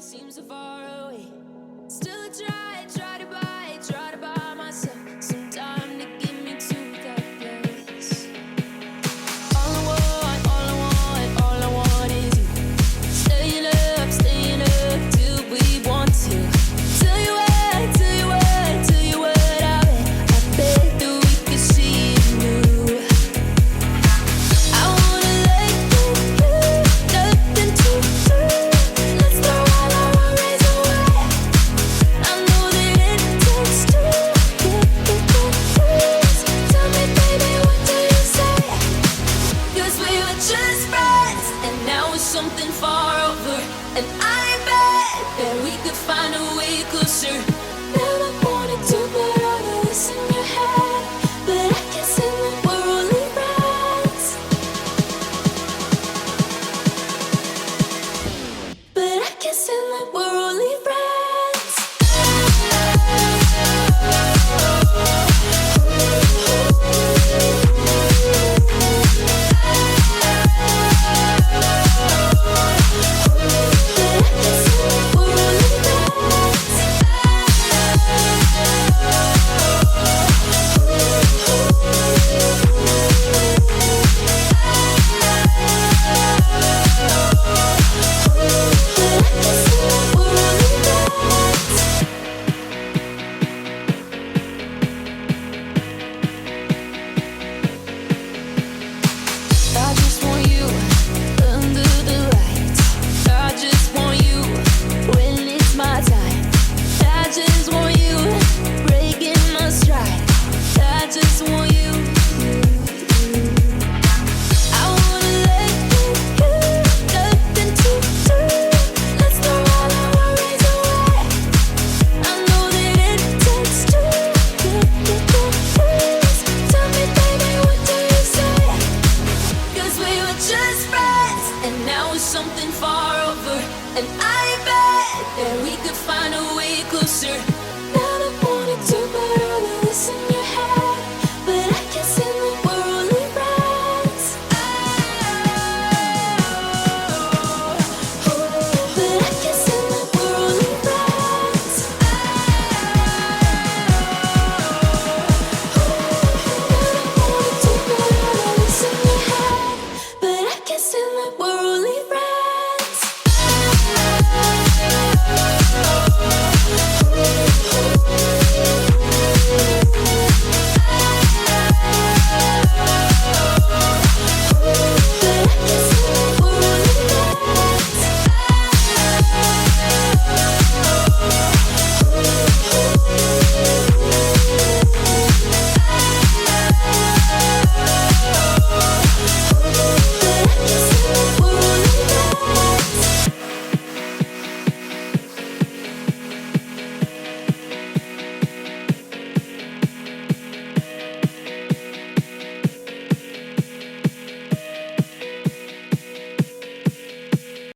Seems so far away. Still I try to buy myself some time to get me to that place. All I want is you. Staying up till we want to. Tell you what, I bet that we could see it new. I wanna let go, nothing to do. Let's throw all our worries away. I know that it takes two to get the truth. Tell me, baby, what do you say? 'Cause we were just friends, and now it's something far over. And I bet that we could find a way closer. Never wanted to put all of this in your head, but I guess in the we're only friends. But I guess in the we're only friends. But I guess in the we're only friends. to find a way closer.